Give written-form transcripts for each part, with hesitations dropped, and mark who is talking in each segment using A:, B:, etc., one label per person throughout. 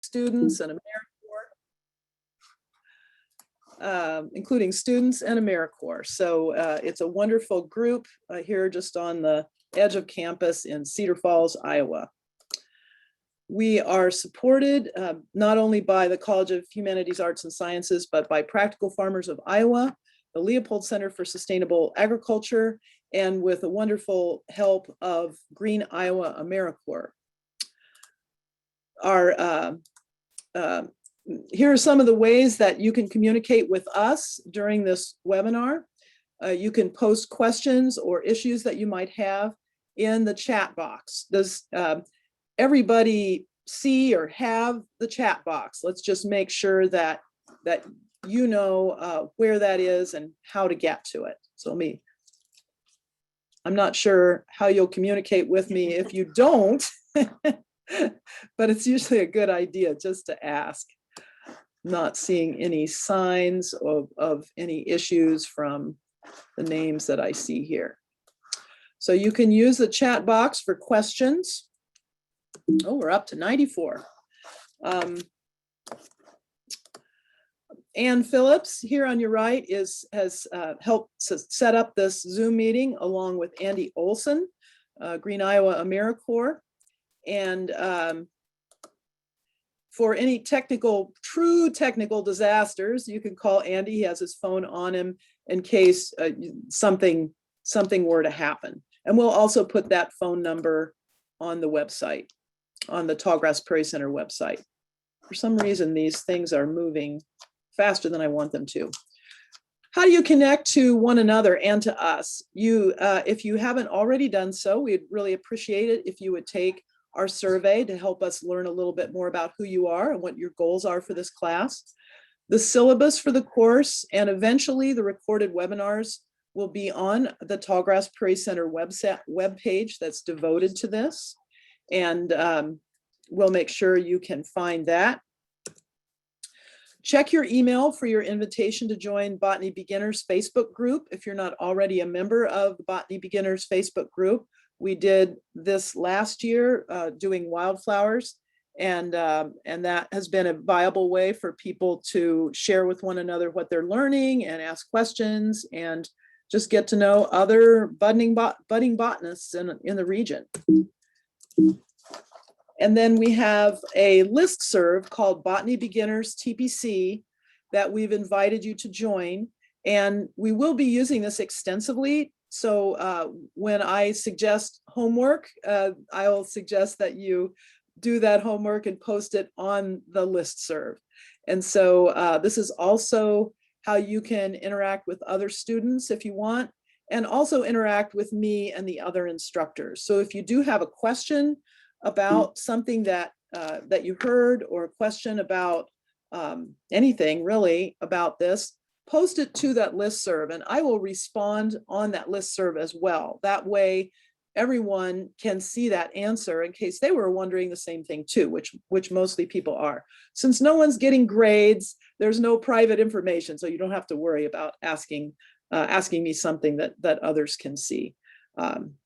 A: students and AmeriCorps, including students and AmeriCorps. So it's a wonderful group here just on the edge of campus in Cedar Falls, Iowa. We are supported not only by the College of Humanities, Arts, and Sciences, but by Practical Farmers of Iowa, the Leopold Center for Sustainable Agriculture, and with the wonderful help of Green Iowa AmeriCorps. Here are some of the ways that you can communicate with us during this webinar. You can post questions or issues that you might have in the chat box. Does everybody see or have the chat box? Let's just make sure that you know where that is and how to get to it. So I'm not sure how you'll communicate with me if you don't, but it's usually a good idea just to ask. Not seeing any signs of any issues from the names that I see here. So you can use the chat box for questions. Oh, we're up to 94. Ann Phillips here on your right has helped set up this Zoom meeting along with Andy Olson, Green Iowa AmeriCorps. And for any true technical disasters, you can call Andy. He has his phone on him in case something were to happen. And we'll also put that phone number on the website, on the Tallgrass Prairie Center website. For some reason, these things are moving faster than I want them to. How do you connect to one another and to us? If you haven't already done so, we'd really appreciate it if you would take our survey to help us learn a little bit more about who you are and what your goals are for this class. The syllabus for the course and eventually the recorded webinars will be on the Tallgrass Prairie Center webpage that's devoted to this. And we'll make sure you can find that. Check your email for your invitation to join Botany Beginners Facebook group if you're not already a member of the Botany Beginners Facebook group. We did this last year doing wildflowers, and that has been a viable way for people to share with one another what they're learning and ask questions and just get to know other budding botanists in the region. And then we have a listserv called Botany Beginners TPC that we've invited you to join. And we will be using this extensively. So when I suggest homework, I will suggest that you do that homework and post it on the listserv. And so this is also how you can interact with other students if you want, and also interact with me and the other instructors. So if you do have a question about something that you heard, or a question about anything really about this, post it to that listserv and I will respond on that listserv as well. That way everyone can see that answer in case they were wondering the same thing too, which mostly people are. Since no one's getting grades, there's no private information, so you don't have to worry about asking me something that others can see.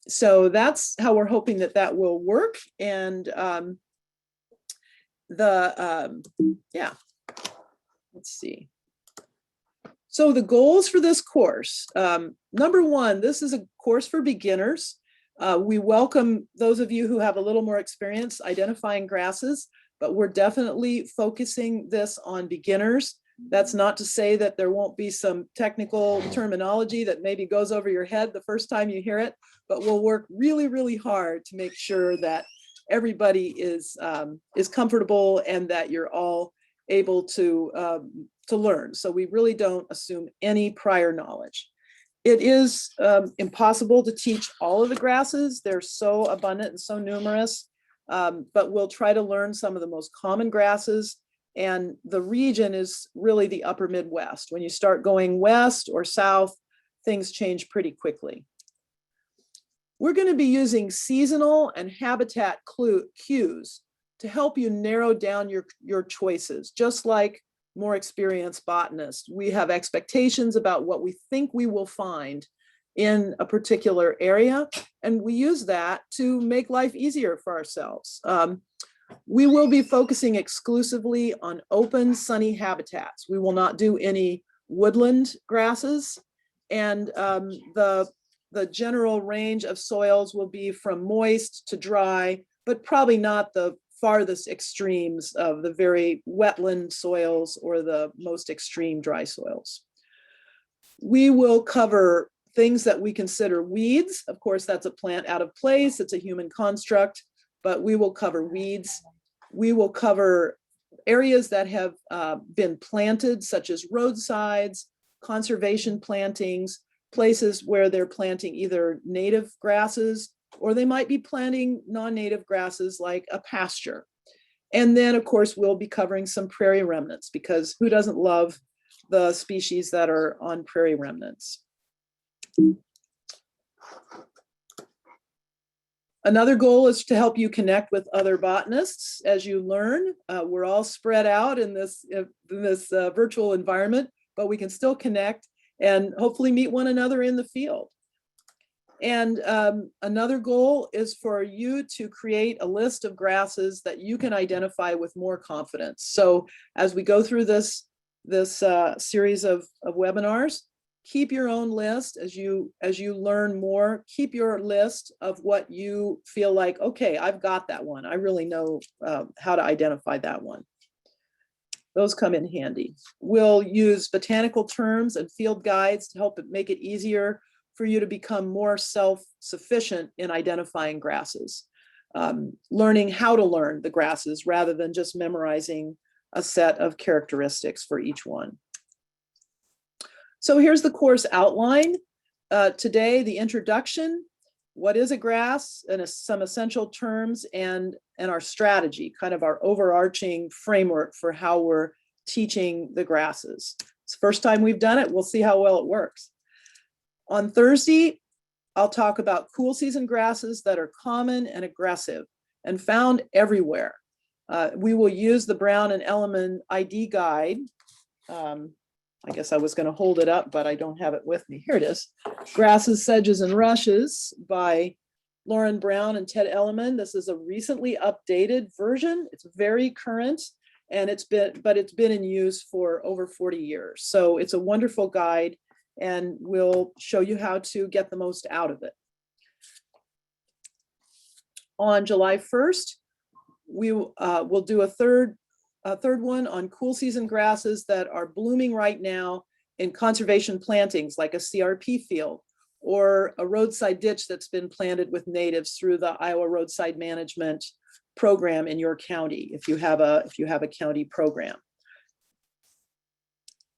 A: So that's how we're hoping that will work. And yeah, let's see. So the goals for this course, number one, this is a course for beginners. We welcome those of you who have a little more experience identifying grasses, but we're definitely focusing this on beginners. That's not to say that there won't be some technical terminology that maybe goes over your head the first time you hear it, but we'll work really, really hard to make sure that everybody is comfortable and that you're all able to learn. So we really don't assume any prior knowledge. It is impossible to teach all of the grasses. They're so abundant and so numerous, but we'll try to learn some of the most common grasses. And the region is really the upper Midwest. When you start going west or south, things change pretty quickly. We're going to be using seasonal and habitat cues to help you narrow down your choices. Just like more experienced botanists, we have expectations about what we think we will find in a particular area, and we use that to make life easier for ourselves. We will be focusing exclusively on open, sunny habitats. We will not do any woodland grasses. And the general range of soils will be from moist to dry, but probably not the farthest extremes of the very wetland soils or the most extreme dry soils. We will cover things that we consider weeds. Of course, that's a plant out of place. It's a human construct, but we will cover weeds. We will cover areas that have been planted, such as roadsides, conservation plantings, places where they're planting either native grasses or they might be planting non-native grasses like a pasture. And then, of course, we'll be covering some prairie remnants, because who doesn't love the species that are on prairie remnants? Another goal is to help you connect with other botanists as you learn. We're all spread out in this virtual environment, but we can still connect and hopefully meet one another in the field. And another goal is for you to create a list of grasses that you can identify with more confidence. So as we go through this series of webinars, keep your own list as you learn more. Keep your list of what you feel like, okay, I've got that one. I really know how to identify that one. Those come in handy. We'll use botanical terms and field guides to help make it easier for you to become more self-sufficient in identifying grasses. Learning how to learn the grasses rather than just memorizing a set of characteristics for each one. So here's the course outline. Today, the introduction, what is a grass, and some essential terms, and our strategy, kind of our overarching framework for how we're teaching the grasses. It's the first time we've done it. We'll see how well it works. On Thursday, I'll talk about cool season grasses that are common and aggressive and found everywhere. We will use the Brown and Elliman ID guide. I guess I was going to hold it up, but I don't have it with me. Here it is. Grasses, Sedges, and Rushes by Lauren Brown and Ted Elliman. This is a recently updated version. It's very current, and it's been in use for over 40 years. So it's a wonderful guide, and we'll show you how to get the most out of it. On July 1st, we will do a third one on cool season grasses that are blooming right now in conservation plantings, like a CRP field or a roadside ditch that's been planted with natives through the Iowa Roadside Management program in your county, if you have a county program.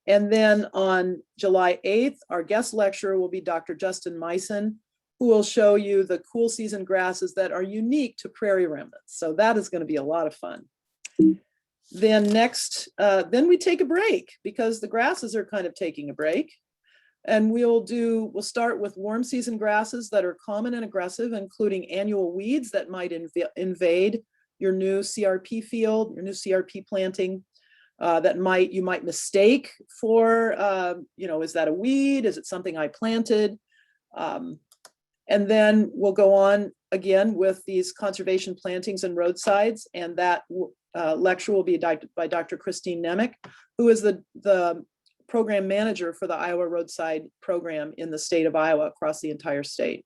A: And then on July 8th, our guest lecturer will be Dr. Justin Meissen, who will show you the cool season grasses that are unique to prairie remnants. So that is going to be a lot of fun. Then then we take a break, because the grasses are kind of taking a break. And we'll start with warm season grasses that are common and aggressive, including annual weeds that might invade your new CRP field, your new CRP planting. That you might mistake for, is that a weed? Is it something I planted? And then we'll go on again with these conservation plantings and roadsides. And that lecture will be by Dr. Christine Nemec, who is the program manager for the Iowa Roadside Program in the state of Iowa, across the entire state.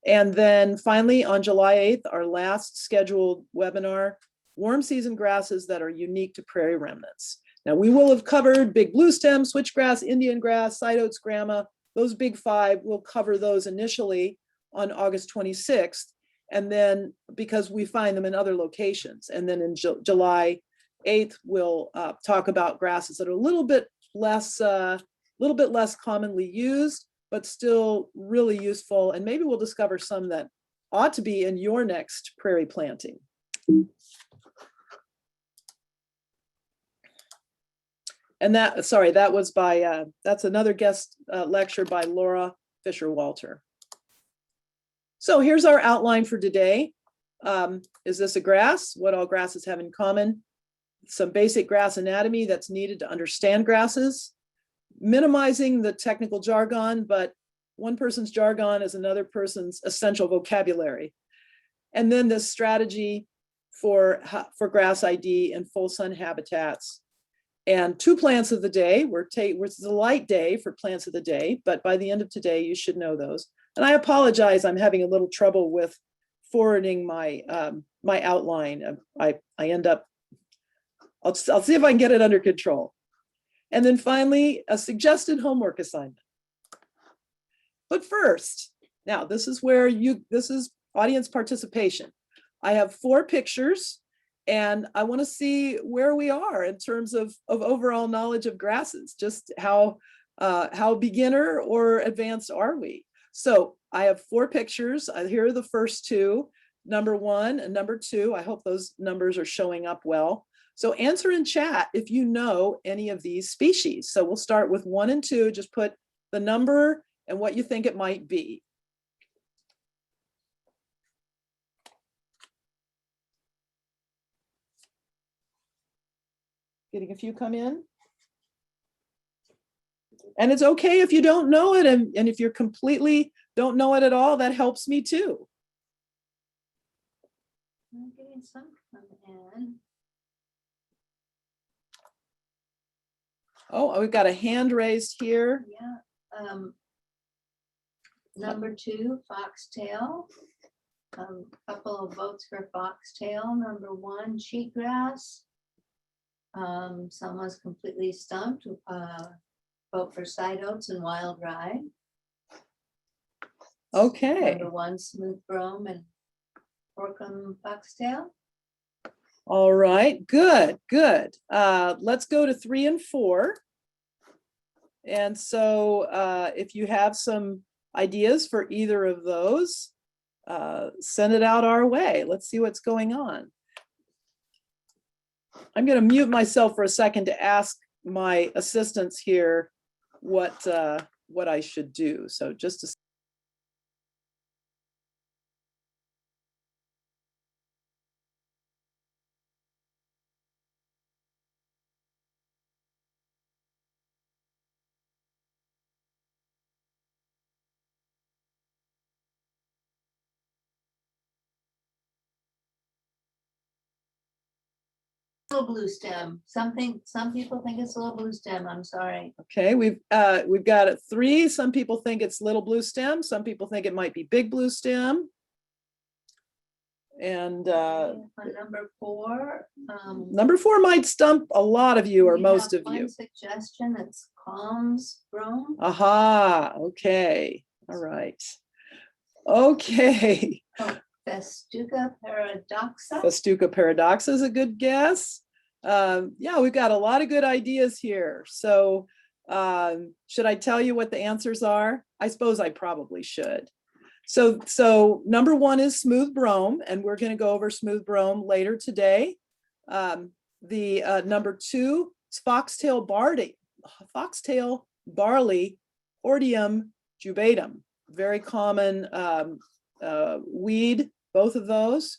A: And then finally, on July 8th, our last scheduled webinar, warm season grasses that are unique to prairie remnants. Now, we will have covered big bluestem, switchgrass, Indian grass, side oats, grama, those big five. We'll cover those initially on August 26th, and then because we find them in other locations. And then in July 8th, we'll talk about grasses that are a little bit less commonly used, but still really useful. And maybe we'll discover some that ought to be in your next prairie planting. And that was by, that's another guest lecture by Laura Fisher-Walter. So here's our outline for today. Is this a grass? What all grasses have in common? Some basic grass anatomy that's needed to understand grasses. Minimizing the technical jargon, but one person's jargon is another person's essential vocabulary. And then this strategy for grass ID and full sun habitats. And 2 plants of the day, it's a light day for plants of the day, but by the end of today, you should know those. And I apologize, I'm having a little trouble with forwarding my my outline. I end up, I'll see if I can get it under control. And then finally, a suggested homework assignment. But first, now this is where this is audience participation. I have 4 pictures and I want to see where we are in terms of overall knowledge of grasses, just how beginner or advanced are we? So I have 4 pictures. Here are the first 2, number 1 and number 2. I hope those numbers are showing up well. So answer in chat if you know any of these species. So we'll start with 1 and 2, just put the number and what you think it might be. Getting a few come in. And it's okay if you don't know it, and if you're completely don't know it at all, that helps me too.
B: I'm getting some come in.
A: Oh, we've got a hand raised here.
B: Yeah. Number 2, foxtail. Couple of votes for foxtail. Number 1, cheatgrass. Someone's completely stumped. Vote for side oats and wild rye.
A: Okay.
B: Number 1, smooth brome and Orcam foxtail.
A: All right, good, good. Let's go to 3 and 4. And so if you have some ideas for either of those, send it out our way. Let's see what's going on. I'm going to mute myself for a second to ask my assistants here what I should do. So just a
B: Little blue stem. Some people think it's a little blue stem. I'm sorry.
A: Okay, we've got a 3. Some people think it's little blue stem. Some people think it might be big blue stem. And
B: On number 4,
A: number 4 might stump a lot of you or
B: we
A: most
B: have
A: of you.
B: one suggestion. It's calms brome.
A: Aha, okay, all right. Okay,
B: Festuca paradoxa.
A: Festuca paradoxa is a good guess. Yeah, we've got a lot of good ideas here. So should I tell you what the answers are? I suppose I probably should. So number 1 is smooth brome, and we're going to go over smooth brome later today. The number 2 is foxtail barley, Hordeum jubatum, very common weed, both of those.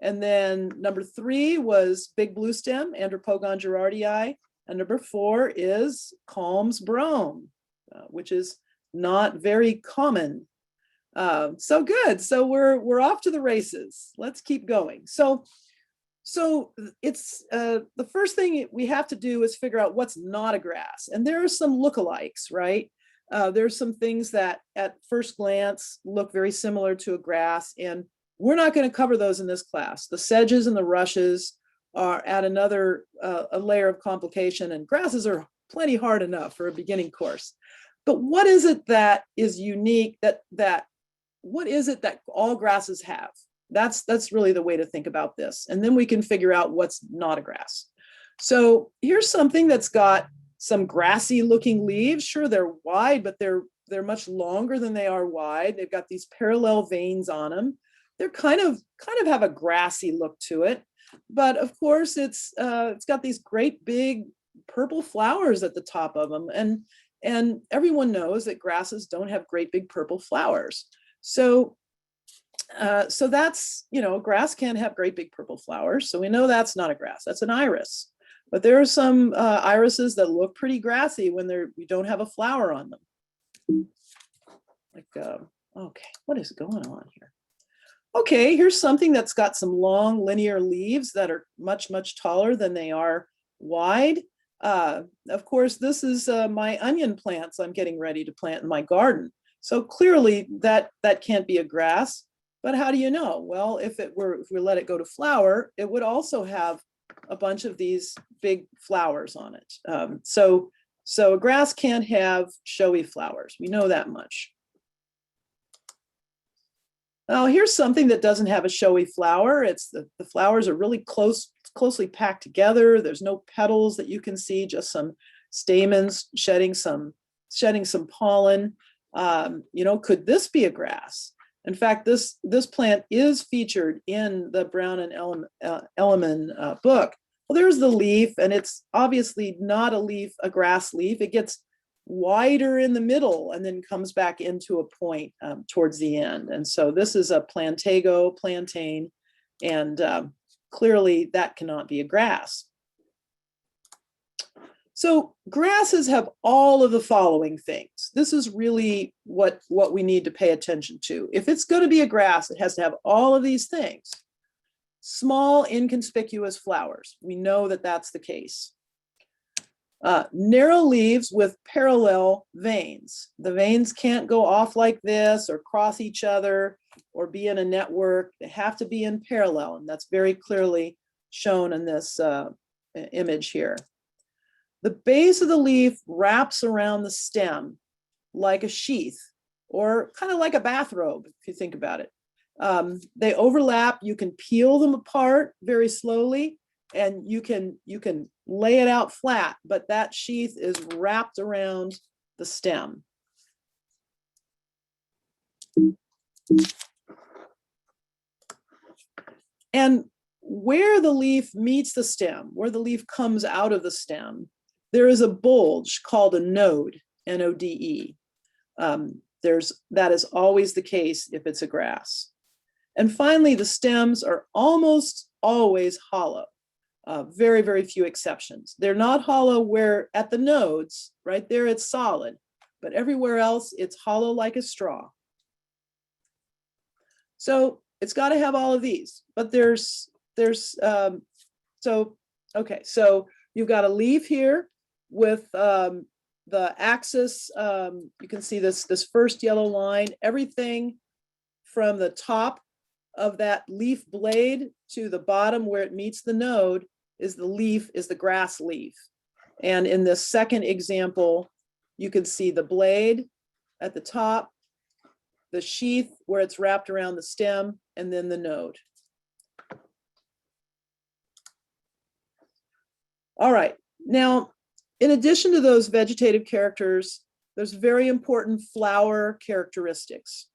A: And then number 3 was big blue stem, Andropogon girardii, and number 4 is calms brome, which is not very common. So good. So we're off to the races. Let's keep going. So it's the first thing we have to do is figure out what's not a grass, and there are some lookalikes, right? There's some things that at first glance look very similar to a grass, and we're not going to cover those in this class. The sedges and the rushes are at another a layer of complication, and grasses are plenty hard enough for a beginning course. But what is it that is unique, what is it that all grasses have? That's really the way to think about this. And then we can figure out what's not a grass. So here's something that's got some grassy looking leaves. Sure, they're wide, but they're much longer than they are wide. They've got these parallel veins on them. They're kind of have a grassy look to it. But of course, it's got these great big purple flowers at the top of them. And everyone knows that grasses don't have great big purple flowers. So that's, grass can't have great big purple flowers. So we know that's not a grass, that's an iris. But there are some irises that look pretty grassy when you don't have a flower on them. Like, okay, what is going on here? Okay, here's something that's got some long linear leaves that are much, much taller than they are wide. Of course, this is my onion plants I'm getting ready to plant in my garden. So clearly that can't be a grass, but how do you know? Well, if we let it go to flower, it would also have a bunch of these big flowers on it. So a grass can't have showy flowers. We know that much. Now here's something that doesn't have a showy flower. It's the flowers are really closely packed together. There's no petals that you can see, just some stamens shedding some pollen. Could this be a grass? In fact, this plant is featured in the Brown and Elliman book. Well, there's the leaf, and it's obviously not a grass leaf. It gets wider in the middle and then comes back into a point towards the end. And so this is a plantago, plantain, and clearly that cannot be a grass. So grasses have all of the following things. This is really what we need to pay attention to. If it's going to be a grass, it has to have all of these things. Small, inconspicuous flowers. We know that that's the case. Narrow leaves with parallel veins. The veins can't go off like this or cross each other or be in a network. They have to be in parallel, and that's very clearly shown in this image here. The base of the leaf wraps around the stem like a sheath, or kind of like a bathrobe, if you think about it. They overlap. You can peel them apart very slowly, and you can lay it out flat, but that sheath is wrapped around the stem. And where the leaf meets the stem, where the leaf comes out of the stem, there is a bulge called a node, N-O-D-E. That is always the case if it's a grass. And finally, the stems are almost always hollow. Very, very few exceptions. They're not hollow where at the nodes, right there it's solid, but everywhere else it's hollow like a straw. So it's got to have all of these, but so you've got a leaf here with the axis. You can see this first yellow line. Everything from the top of that leaf blade to the bottom where it meets the node is the grass leaf. And in this second example, you can see the blade at the top, the sheath where it's wrapped around the stem, and then the node. All right, now, in addition to those vegetative characters, there's very important flower characteristics.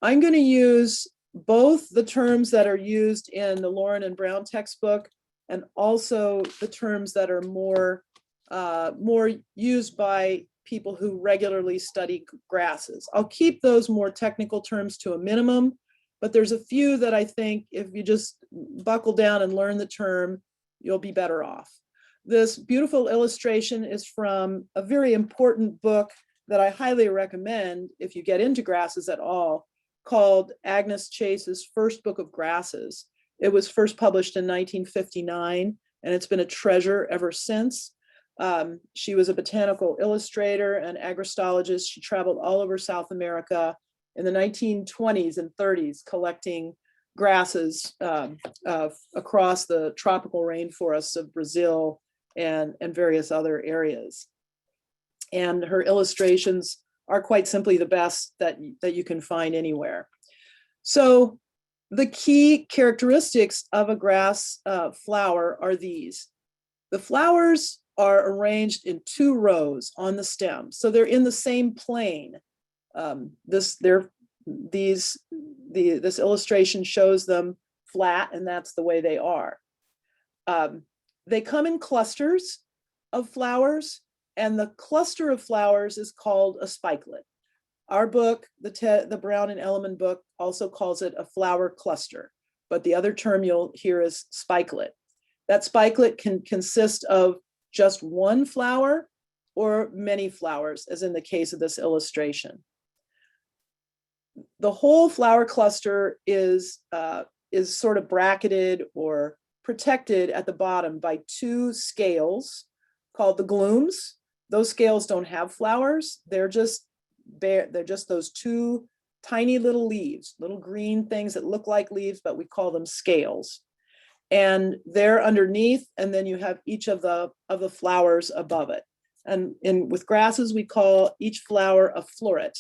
A: I'm going to use both the terms that are used in the Lauren and Brown textbook and also the terms that are more used by people who regularly study grasses. I'll keep those more technical terms to a minimum, but there's a few that I think if you just buckle down and learn the term, you'll be better off. This beautiful illustration is from a very important book that I highly recommend if you get into grasses at all, called Agnes Chase's First Book of Grasses. It was first published in 1959, and it's been a treasure ever since. She was a botanical illustrator and agrostologist. She traveled all over South America in the 1920s and 30s, collecting grasses across the tropical rainforests of Brazil and various other areas. And her illustrations are quite simply the best that you can find anywhere. So the key characteristics of a grass flower are these. The flowers are arranged in 2 rows on the stem, so they're in the same plane. This illustration shows them flat, and that's the way they are. They come in clusters of flowers, and the cluster of flowers is called a spikelet. Our book, the Brown and Elliman book, also calls it a flower cluster, but the other term you'll hear is spikelet. That spikelet can consist of just one flower or many flowers, as in the case of this illustration. the whole flower cluster is sort of bracketed or protected at the bottom by two scales called the glumes. Those scales don't have flowers. They're just bare. They're just those two tiny little leaves, little green things that look like leaves, but we call them scales. And they're underneath, and then you have each of the flowers above it. And with grasses, we call each flower a floret.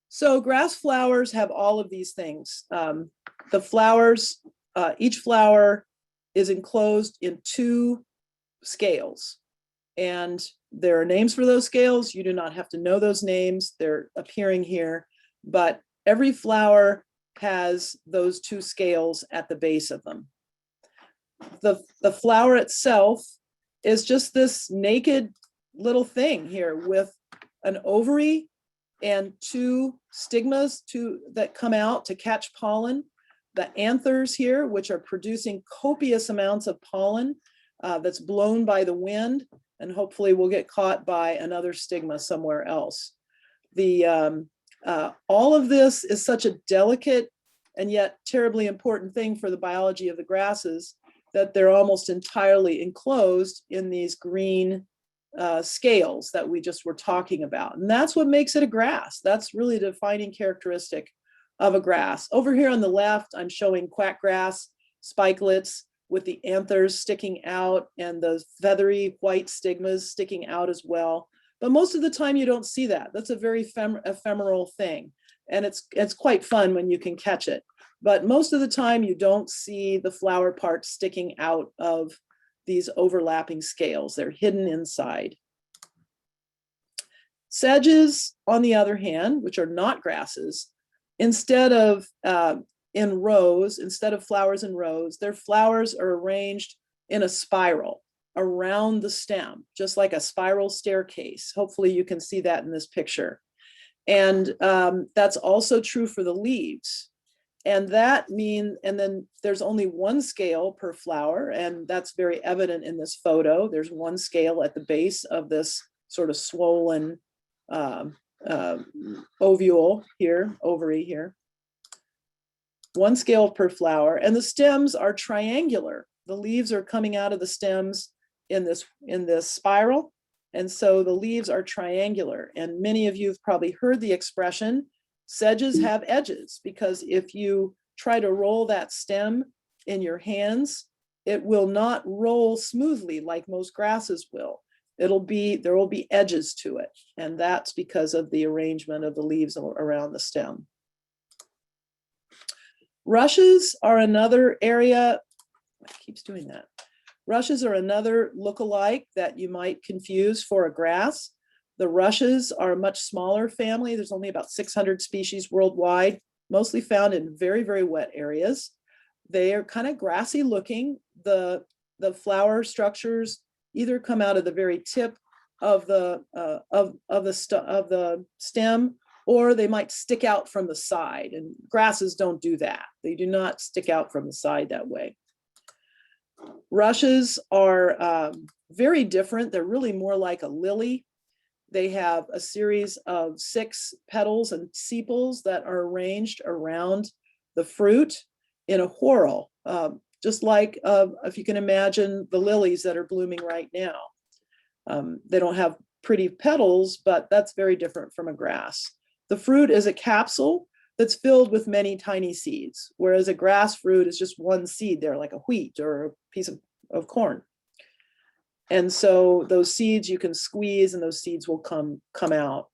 A: So grass flowers have all of these things. The flowers, each flower is enclosed in two scales. And there are names for those scales. You do not have to know those names. They're appearing here. But every flower has those two scales at the base of them. The flower itself is just this naked little thing here with an ovary and two stigmas that come out to catch pollen. The anthers here, which are producing copious amounts of pollen that's blown by the wind, and hopefully will get caught by another stigma somewhere else. All of this is such a delicate and yet terribly important thing for the biology of the grasses that they're almost entirely enclosed in these green scales that we just were talking about. And that's what makes it a grass. That's really the defining characteristic of a grass. Over here on the left, I'm showing quackgrass spikelets with the anthers sticking out and the feathery white stigmas sticking out as well. But most of the time you don't see that. That's a very ephemeral thing. And it's quite fun when you can catch it. But most of the time you don't see the flower parts sticking out of these overlapping scales. They're hidden inside. Sedges, on the other hand, which are not grasses, instead of in rows, instead of flowers in rows, their flowers are arranged in a spiral around the stem, just like a spiral staircase. Hopefully you can see that in this picture. And that's also true for the leaves. And then there's only one scale per flower, and that's very evident in this photo. There's one scale at the base of this sort of swollen ovule here, ovary here. One scale per flower, and the stems are triangular. The leaves are coming out of the stems in this spiral, and so the leaves are triangular. And many of you have probably heard the expression, sedges have edges, because if you try to roll that stem in your hands, it will not roll smoothly like most grasses will. There will be edges to it, and that's because of the arrangement of the leaves around the stem. Rushes are another area, it keeps doing that. Rushes are another look-alike that you might confuse for a grass. The rushes are a much smaller family. There's only about 600 species worldwide, mostly found in very, very wet areas. They are kind of grassy looking. The flower structures either come out of the very tip of the stem, or they might stick out from the side, and grasses don't do that. They do not stick out from the side that way. Rushes are very different. They're really more like a lily. They have a series of 6 petals and sepals that are arranged around the fruit in a whorl, just like if you can imagine the lilies that are blooming right now. They don't have pretty petals, but that's very different from a grass. The fruit is a capsule that's filled with many tiny seeds, whereas a grass fruit is just one seed there, like a wheat or a piece of corn. And so those seeds you can squeeze and those seeds will come out.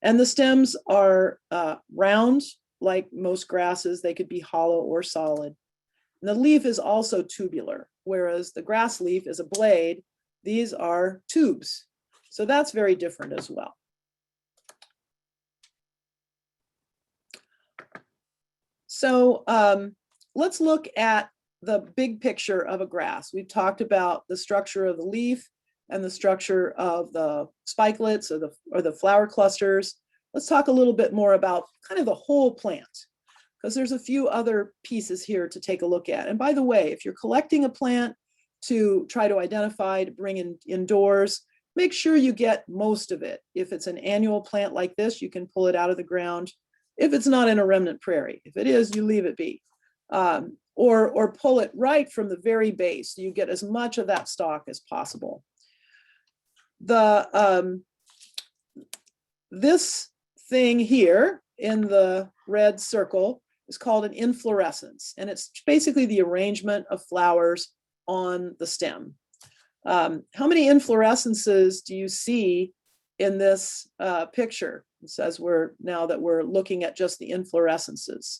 A: And the stems are round, like most grasses. They could be hollow or solid. And the leaf is also tubular, whereas the grass leaf is a blade. These are tubes. So that's very different as well. So let's look at the big picture of a grass. We've talked about the structure of the leaf and the structure of the spikelets or the flower clusters. Let's talk a little bit more about kind of the whole plant, because there's a few other pieces here to take a look at. And by the way, if you're collecting a plant, to try to identify, to bring in indoors. Make sure you get most of it. If it's an annual plant like this, you can pull it out of the ground. If it's not in a remnant prairie, if it is, you leave it be. Or pull it right from the very base, so you get as much of that stalk as possible. This thing here in the red circle is called an inflorescence, and it's basically the arrangement of flowers on the stem. How many inflorescences do you see in this picture? It says now that we're looking at just the inflorescences.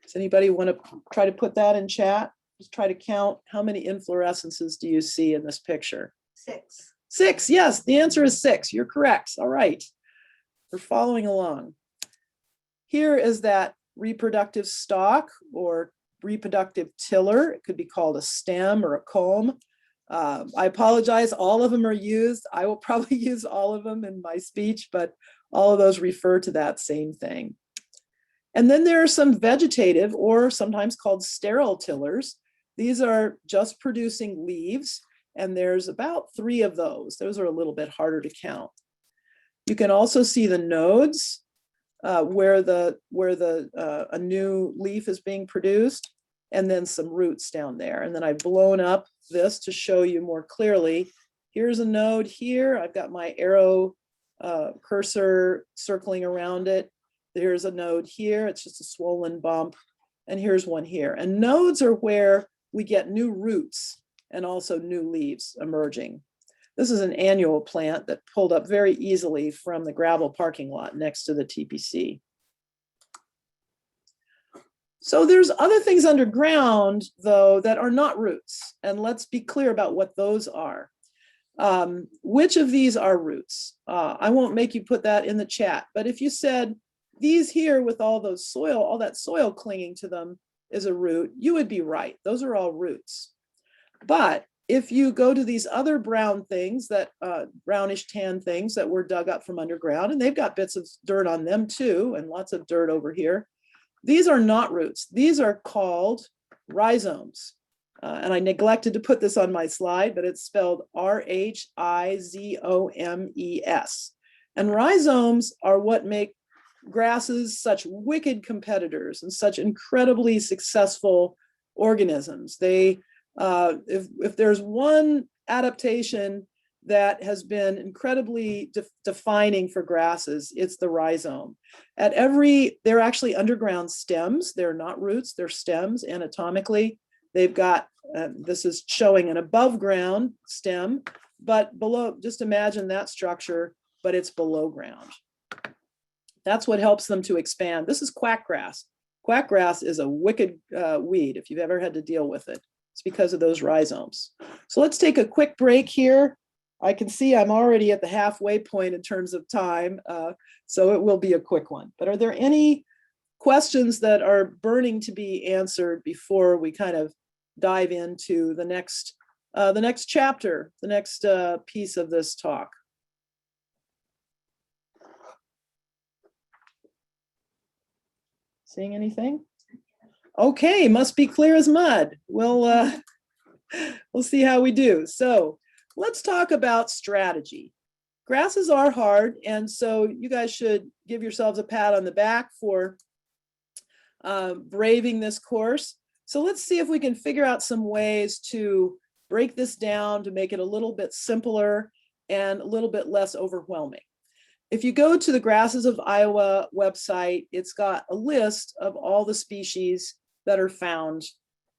A: Does anybody want to try to put that in chat? Just try to count how many inflorescences do you see in this picture?
B: 6.
A: 6, yes, the answer is 6. You're correct. All right, we're following along. Here is that reproductive stalk or reproductive tiller. It could be called a stem or a culm. I apologize, all of them are used. I will probably use all of them in my speech, but all of those refer to that same thing. And then there are some vegetative, or sometimes called sterile tillers. These are just producing leaves, and there's about 3 of those. Those are a little bit harder to count. You can also see the nodes where a new leaf is being produced, and then some roots down there. And then I've blown up this to show you more clearly. Here's a node here. I've got my arrow cursor circling around it. There's a node here. It's just a swollen bump. And here's one here. And nodes are where we get new roots and also new leaves emerging. This is an annual plant that pulled up very easily from the gravel parking lot next to the TPC. So there's other things underground, though, that are not roots. And let's be clear about what those are. Which of these are roots? I won't make you put that in the chat, but if you said these here with all that soil clinging to them is a root, you would be right. Those are all roots. But if you go to these other brown things, that brownish tan things that were dug up from underground, and they've got bits of dirt on them too, and lots of dirt over here, these are not roots. These are called rhizomes. And I neglected to put this on my slide, but it's spelled R-H-I-Z-O-M-E-S. And rhizomes are what make grasses such wicked competitors and such incredibly successful organisms. They, if there's one adaptation that has been incredibly defining for grasses, it's the rhizome. They're actually underground stems. They're not roots, they're stems anatomically. They've got, this is showing an above ground stem, but below, just imagine that structure, but it's below ground. That's what helps them to expand. This is quackgrass. Quackgrass is a wicked weed if you've ever had to deal with it. It's because of those rhizomes. So let's take a quick break here. I can see I'm already at the halfway point in terms of time, so it will be a quick one. But are there any questions that are burning to be answered before we kind of dive into the next chapter, the next piece of this talk? Seeing anything? Okay, must be clear as mud. We'll see how we do. So let's talk about strategy. Grasses are hard, and so you guys should give yourselves a pat on the back for braving this course. So let's see if we can figure out some ways to break this down to make it a little bit simpler and a little bit less overwhelming. If you go to the Grasses of Iowa website, it's got a list of all the species that are found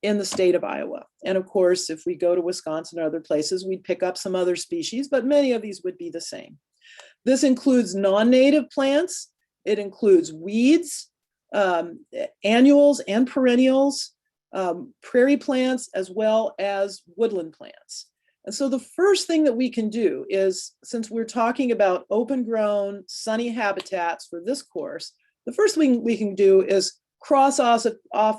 A: in the state of Iowa. And of course, if we go to Wisconsin or other places, we'd pick up some other species, but many of these would be the same. This includes non-native plants. It includes weeds, annuals and perennials, prairie plants, as well as woodland plants. And so the first thing that we can do is, since we're talking about open grown sunny habitats for this course, the first thing we can do is cross off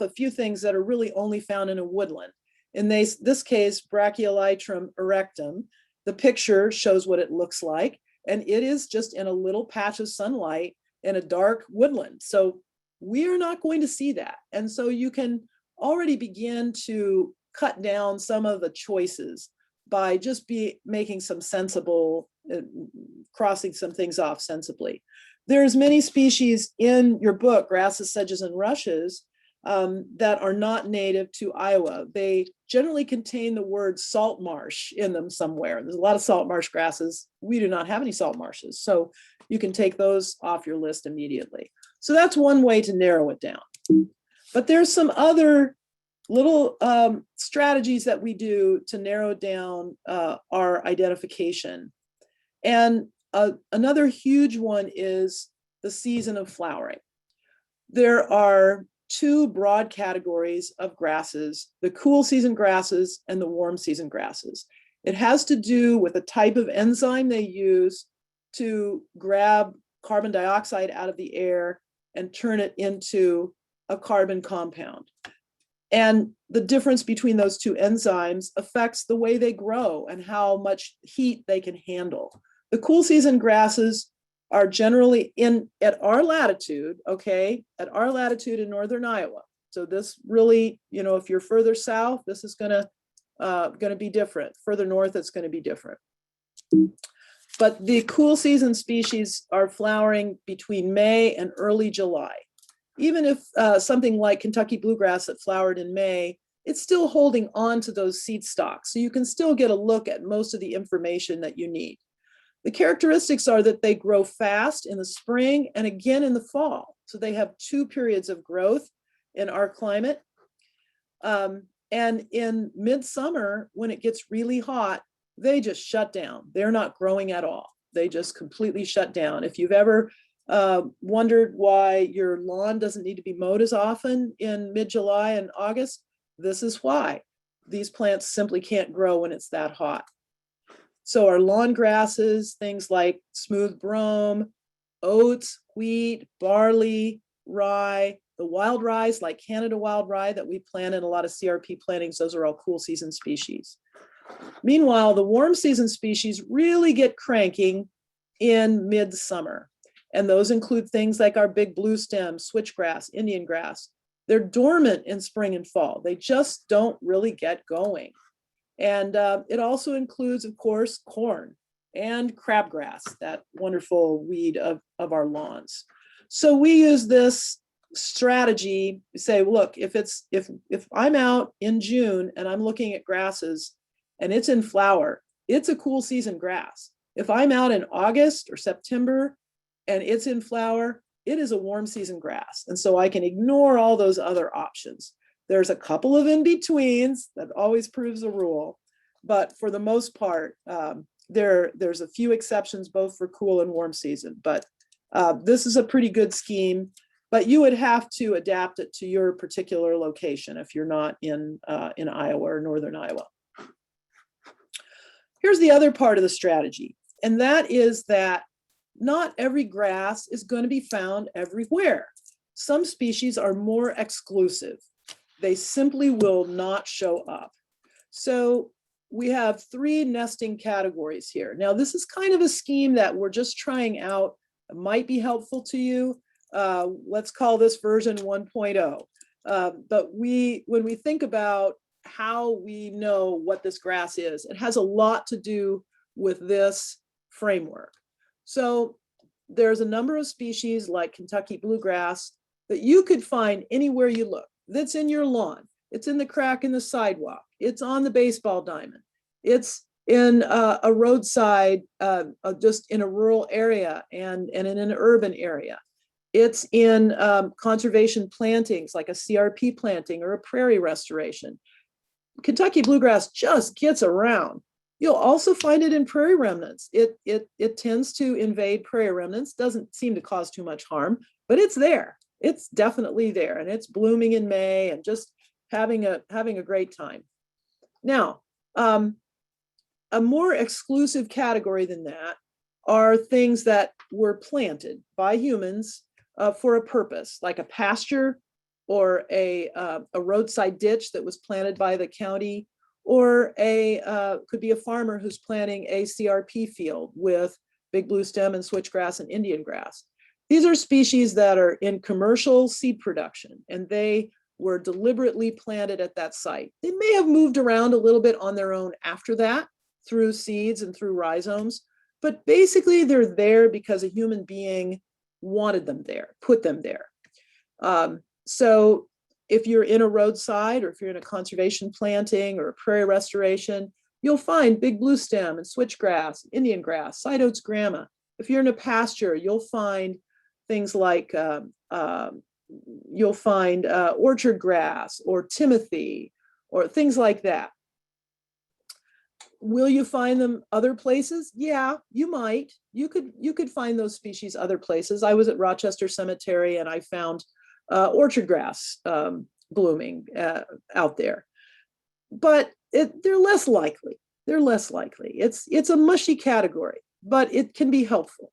A: a few things that are really only found in a woodland. In this case, Brachyelytrum erectum. The picture shows what it looks like, and it is just in a little patch of sunlight in a dark woodland. So we are not going to see that. And so you can already begin to cut down some of the choices by just making some sensible, crossing some things off sensibly. There's many species in your book, grasses, sedges, and rushes, that are not native to Iowa. They generally contain the word salt marsh in them somewhere. There's a lot of salt marsh grasses. We do not have any salt marshes, so you can take those off your list immediately. So that's one way to narrow it down. But there's some other little strategies that we do to narrow down our identification. And another huge one is the season of flowering. There are two broad categories of grasses: the cool season grasses and the warm season grasses. It has to do with the type of enzyme they use to grab carbon dioxide out of the air and turn it into a carbon compound. And the difference between those two enzymes affects the way they grow and how much heat they can handle. The cool season grasses are generally at our latitude, okay, at our latitude in northern Iowa. So this really, if you're further south, this is gonna be different. Further north, it's gonna be different. But the cool season species are flowering between May and early July. Even if something like Kentucky bluegrass that flowered in May, it's still holding on to those seed stalks. So you can still get a look at most of the information that you need. The characteristics are that they grow fast in the spring and again in the fall. So they have two periods of growth in our climate. And in midsummer, when it gets really hot, they just shut down. They're not growing at all. They just completely shut down. If you've ever wondered why your lawn doesn't need to be mowed as often in mid-July and August, this is why. These plants simply can't grow when it's that hot. So our lawn grasses, things like smooth brome, oats, wheat, barley, rye, the wild rye like Canada wild rye that we plant in a lot of CRP plantings, those are all cool season species. Meanwhile, the warm season species really get cranking in midsummer. And those include things like our big blue stem, switchgrass, Indian grass. They're dormant in spring and fall. They just don't really get going. And it also includes, of course, corn and crabgrass, that wonderful weed of our lawns. So we use this strategy to say, look, if I'm out in June and I'm looking at grasses and it's in flower, it's a cool season grass. If I'm out in August or September and it's in flower, it is a warm season grass. And so I can ignore all those other options. There's a couple of in-betweens that always proves a rule, but for the most part, there's a few exceptions both for cool and warm season, but this is a pretty good scheme, but you would have to adapt it to your particular location if you're not in Iowa or northern Iowa. Here's the other part of the strategy, and that is that not every grass is going to be found everywhere. Some species are more exclusive. They simply will not show up. So we have three nesting categories here. Now, this is kind of a scheme that we're just trying out. It might be helpful to you. Let's call this version 1.0. But when we think about how we know what this grass is, it has a lot to do with this framework. So there's a number of species like Kentucky bluegrass that you could find anywhere you look. That's in your lawn. It's in the crack in the sidewalk. It's on the baseball diamond. It's in a roadside, just in a rural area and in an urban area. It's in conservation plantings like a CRP planting or a prairie restoration. Kentucky bluegrass just gets around. You'll also find it in prairie remnants. It tends to invade prairie remnants, doesn't seem to cause too much harm, but it's there. It's definitely there, and it's blooming in May and just having a great time. Now, a more exclusive category than that are things that were planted by humans for a purpose, like a pasture or a roadside ditch that was planted by the county, or could be a farmer who's planting a CRP field with big blue stem and switchgrass and Indian grass. These are species that are in commercial seed production, and they were deliberately planted at that site. They may have moved around a little bit on their own after that through seeds and through rhizomes, but basically they're there because a human being wanted them there, put them there. So if you're in a roadside or if you're in a conservation planting or a prairie restoration, you'll find big blue stem and switchgrass, Indian grass, side oats grama. If you're in a pasture, you'll find things like orchard grass or timothy or things like that. Will you find them other places? Yeah, you might. You could find those species other places. I was at Rochester Cemetery and I found orchard grass blooming out there, but they're less likely. They're less likely. It's a mushy category, but it can be helpful.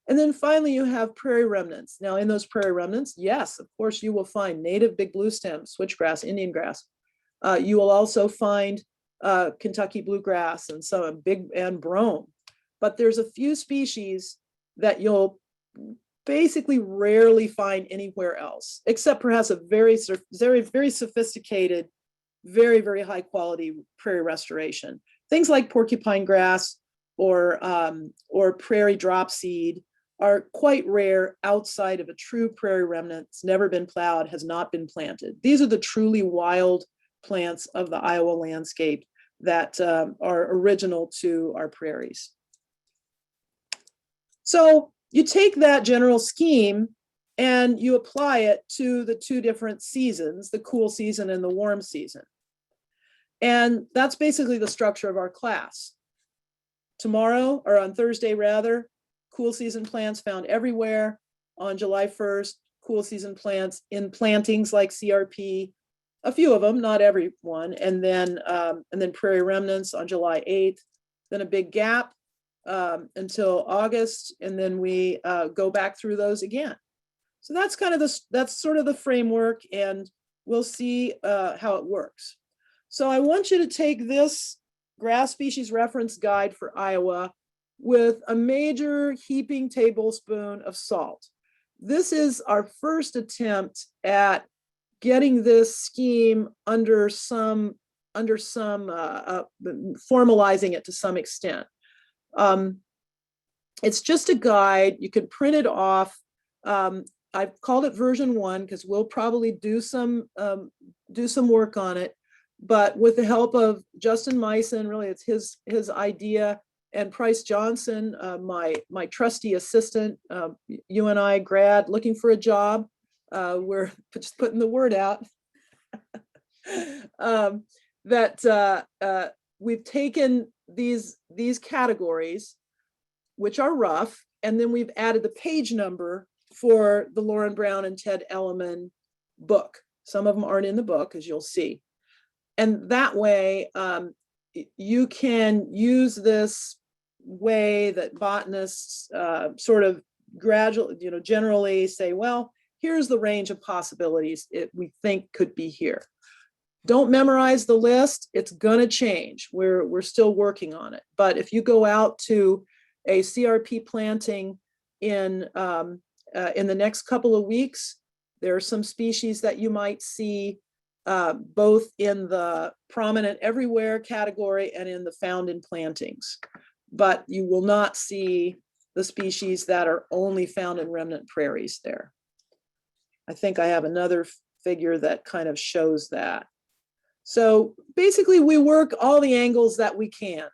A: And then finally, you have prairie remnants. Now, in those prairie remnants, yes, of course, you will find native big blue stem, switchgrass, Indian grass. You will also find Kentucky bluegrass and some big and brome. But there's a few species that you'll basically rarely find anywhere else, except perhaps a very, very sophisticated, very, very high quality prairie restoration. Things like porcupine grass or prairie dropseed are quite rare outside of a true prairie remnant. It's never been plowed, has not been planted. These are the truly wild plants of the Iowa landscape that are original to our prairies. So you take that general scheme and you apply it to the two different seasons, the cool season and the warm season. And that's basically the structure of our class. Tomorrow, or on Thursday rather, cool season plants found everywhere. On July 1st, cool season plants in plantings like CRP, a few of them, not every one, and then prairie remnants on July 8th, then a big gap until August, and then we go back through those again. So that's kind of that's sort of the framework, and we'll see how it works. So I want you to take this grass species reference guide for Iowa with a major heaping tablespoon of salt. This is our first attempt at getting this scheme under some formalizing it to some extent. It's just a guide. You can print it off. I've called it version 1 because we'll probably do some work on it. But with the help of Justin Meissen, really it's his idea, and Price Johnson, my trusty assistant, you and I, grad, looking for a job. We're just putting the word out. We've taken these categories, which are rough, and then we've added the page number for the Lauren Brown and Ted Elliman book. Some of them aren't in the book, as you'll see. And that way, you can use this way that botanists sort of gradually, generally say, well, here's the range of possibilities we think could be here. Don't memorize the list. It's going to change. We're still working on it. But if you go out to a CRP planting in the next couple of weeks, there are some species that you might see both in the prominent everywhere category and in the found in plantings. But you will not see the species that are only found in remnant prairies there. I think I have another figure that kind of shows that. So basically we work all the angles that we can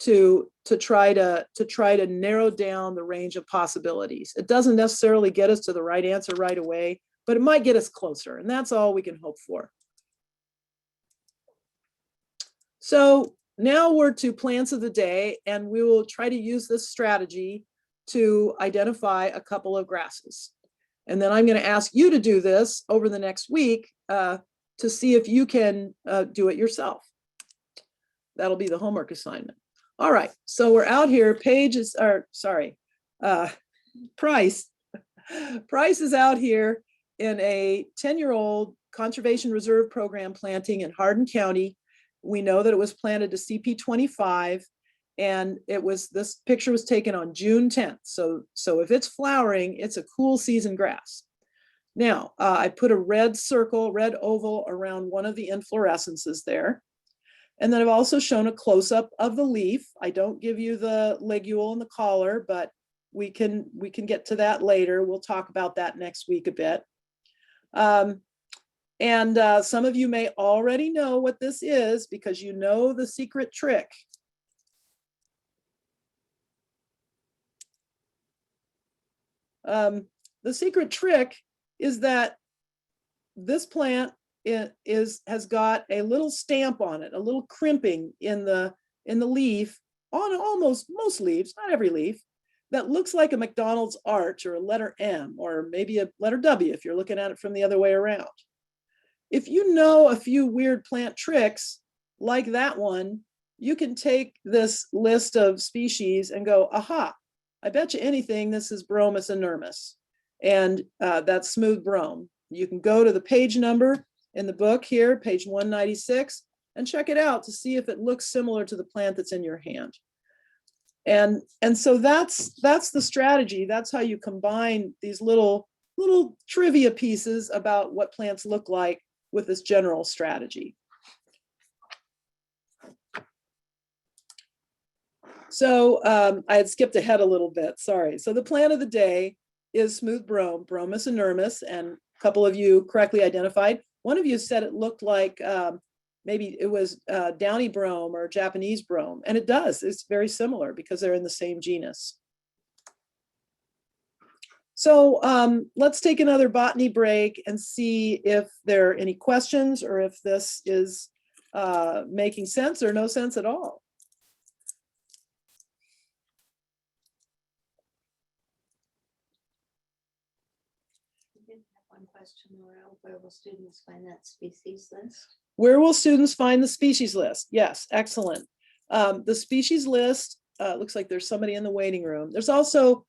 A: to try to narrow down the range of possibilities. It doesn't necessarily get us to the right answer right away, but it might get us closer, and that's all we can hope for. So now we're to plants of the day, and we will try to use this strategy to identify a couple of grasses. And then I'm going to ask you to do this over the next week to see if you can do it yourself. That'll be the homework assignment. All right, so we're out here. Price. Price is out here in a 10-year-old conservation reserve program planting in Hardin County. We know that it was planted to CP25, and this picture was taken on June 10th. So if it's flowering, it's a cool season grass. Now, I put a red circle, red oval around one of the inflorescences there. And then I've also shown a close-up of the leaf. I don't give you the ligule and the collar, but we can get to that later. We'll talk about that next week a bit. Some of you may already know what this is because you know the secret trick. The secret trick is that this plant has got a little stamp on it, a little crimping in the leaf, on almost most leaves, not every leaf, that looks like a McDonald's arch or a letter M or maybe a letter W if you're looking at it from the other way around. If you know a few weird plant tricks like that one, you can take this list of species and go, aha, I bet you anything this is Bromus inermis. And that's smooth brome. You can go to the page number in the book here, page 196, and check it out to see if it looks similar to the plant that's in your hand. And so that's the strategy. That's how you combine these little trivia pieces about what plants look like with this general strategy. So I had skipped ahead a little bit, sorry. So the plant of the day is smooth brome, Bromus inermis, and a couple of you correctly identified. One of you said it looked like maybe it was downy brome or Japanese brome, and it does. It's very similar because they're in the same genus. So let's take another botany break and see if there are any questions or if this is making sense or no sense at all.
B: One question, Laura, where will students find that species list?
A: Where will students find the species list? Yes, excellent. The species list, looks like there's somebody in the waiting room. There's also,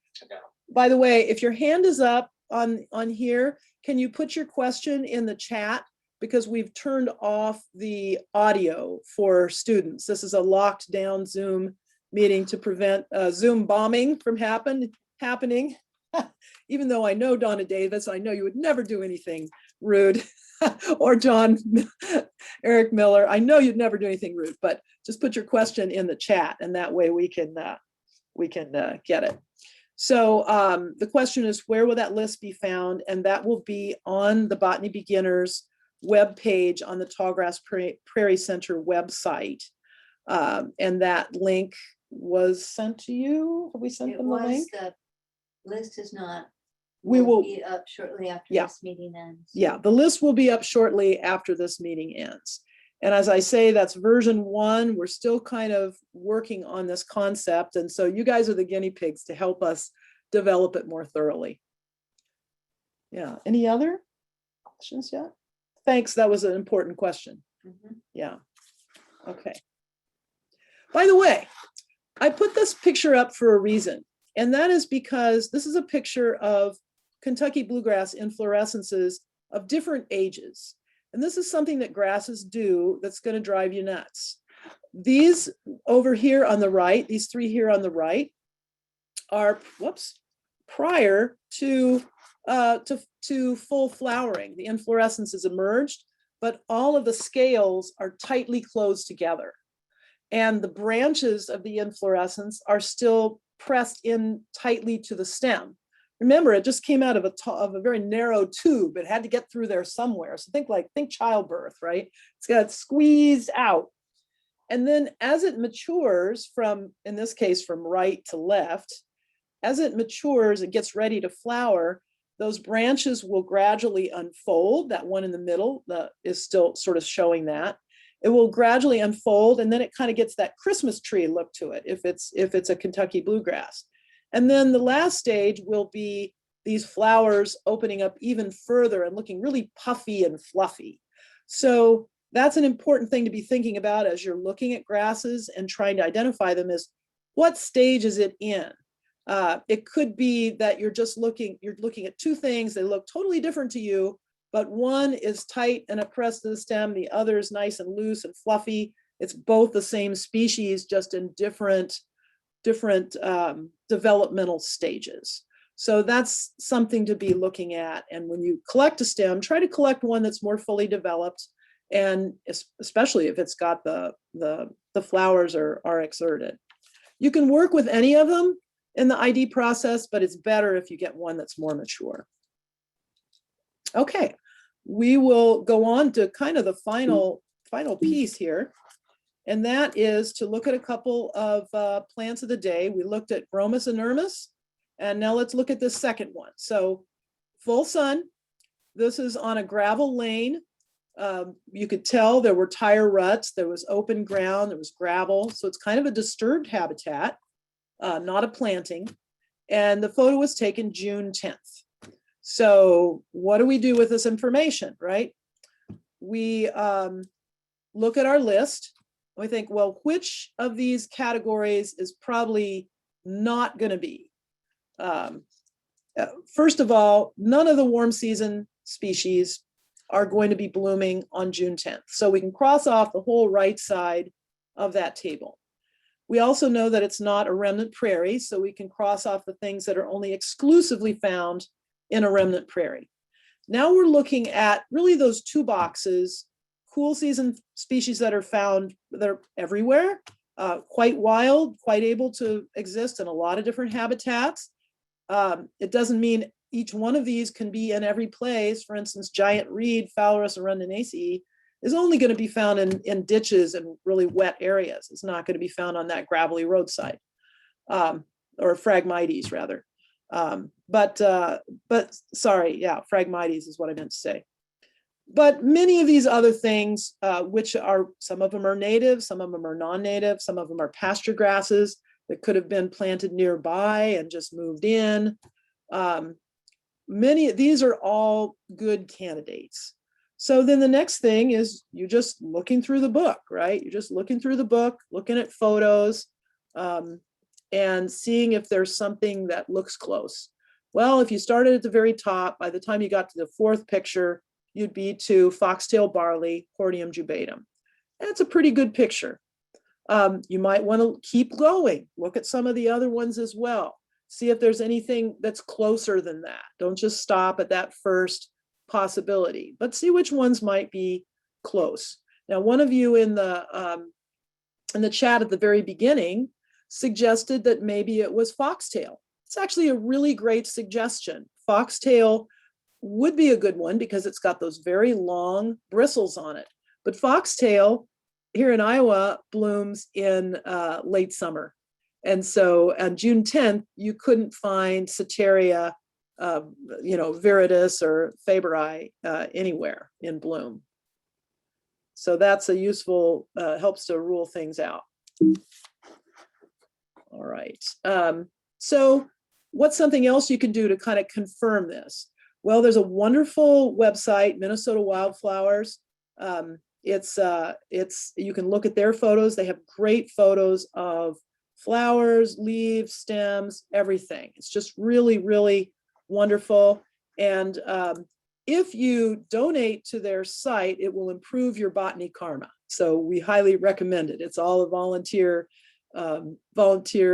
A: by the way, if your hand is up on here, can you put your question in the chat? Because we've turned off the audio for students. This is a locked down Zoom meeting to prevent Zoom bombing from happening. Even though I know Donna Davis, I know you would never do anything rude, or Eric Miller. I know you'd never do anything rude, but just put your question in the chat, and that way we can get it. So the question is, where will that list be found? And that will be on the Botany Beginners webpage on the Tallgrass Prairie Center website. And that link was sent to you. Have we sent them the link?
B: The list is not.
A: We will
B: be up shortly after this meeting ends.
A: Yeah, the list will be up shortly after this meeting ends. And as I say, that's version 1. We're still kind of working on this concept. And so you guys are the guinea pigs to help us develop it more thoroughly. Yeah, any other questions yet? Thanks, that was an important question. Yeah, okay. By the way, I put this picture up for a reason. And that is because this is a picture of Kentucky bluegrass inflorescences of different ages. And this is something that grasses do that's going to drive you nuts. These over here on the right, these 3 here on the right, are prior to full flowering. The inflorescence is emerged, but all of the scales are tightly closed together. And the branches of the inflorescence are still pressed in tightly to the stem. Remember, it just came out of a very narrow tube. It had to get through there somewhere. So think childbirth, right? It's got squeezed out. And then as it matures from, in this case, from right to left, as it matures, it gets ready to flower, those branches will gradually unfold. That one in the middle is still sort of showing that. It will gradually unfold, and then it kind of gets that Christmas tree look to it if it's a Kentucky bluegrass. And then the last stage will be these flowers opening up even further and looking really puffy and fluffy. So that's an important thing to be thinking about as you're looking at grasses and trying to identify them, is what stage is it in? It could be that you're looking at 2 things. They look totally different to you, but one is tight and oppressed to the stem. The other is nice and loose and fluffy. It's both the same species, just in different developmental stages. So that's something to be looking at. And when you collect a stem, try to collect one that's more fully developed, and especially if it's got the flowers are exerted. You can work with any of them in the ID process, but it's better if you get one that's more mature. Okay, we will go on to kind of the final piece here. And that is to look at a couple of plants of the day. We looked at Bromus inermis, and now let's look at this second one. So full sun, this is on a gravel lane. You could tell there were tire ruts, there was open ground, there was gravel. So it's kind of a disturbed habitat, not a planting. And the photo was taken June 10th. So what do we do with this information, right? We look at our list. We think, well, which of these categories is probably not going to be? First of all, none of the warm season species are going to be blooming on June 10th. So we can cross off the whole right side of that table. We also know that it's not a remnant prairie, so we can cross off the things that are only exclusively found in a remnant prairie. Now we're looking at really those two boxes: cool season species that are found, they're everywhere, quite wild, quite able to exist in a lot of different habitats. It doesn't mean each one of these can be in every place. For instance, giant reed, Phalaris arundinacea, is only going to be found in ditches and really wet areas. It's not going to be found on that gravelly roadside, or Phragmites rather. But sorry, yeah, Phragmites is what I meant to say. But many of these other things, which are, some of them are native, some of them are non-native, some of them are pasture grasses that could have been planted nearby and just moved in. Many of these are all good candidates. So then the next thing is you're just looking through the book, right? You're just looking through the book, looking at photos, and seeing if there's something that looks close. Well, if you started at the very top, by the time you got to the fourth picture, you'd be to foxtail barley, Hordeum jubatum. That's a pretty good picture. You might want to keep going, look at some of the other ones as well. See if there's anything that's closer than that. Don't just stop at that first possibility, but see which ones might be close. Now, one of you in the chat at the very beginning suggested that maybe it was foxtail. It's actually a really great suggestion. Foxtail would be a good one because it's got those very long bristles on it. But foxtail here in Iowa blooms in late summer. And so on June 10th, you couldn't find Soteria, viridis or faberi anywhere in bloom. So that's a useful, helps to rule things out. All right. So what's something else you can do to kind of confirm this? Well, there's a wonderful website, Minnesota Wildflowers. You can look at their photos. They have great photos of flowers, leaves, stems, everything. It's just really, really wonderful. And if you donate to their site, it will improve your botany karma. So we highly recommend it. It's all a volunteer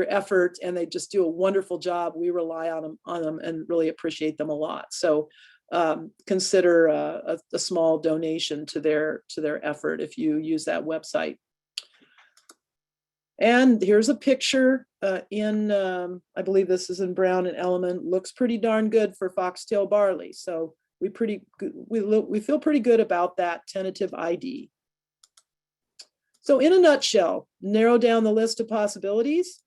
A: effort, and they just do a wonderful job. We rely on them and really appreciate them a lot. So consider a small donation to their effort if you use that website. And here's a picture I believe this is in Brown and Element. Looks pretty darn good for foxtail barley. So we feel pretty good about that tentative ID. So in a nutshell, narrow down the list of possibilities.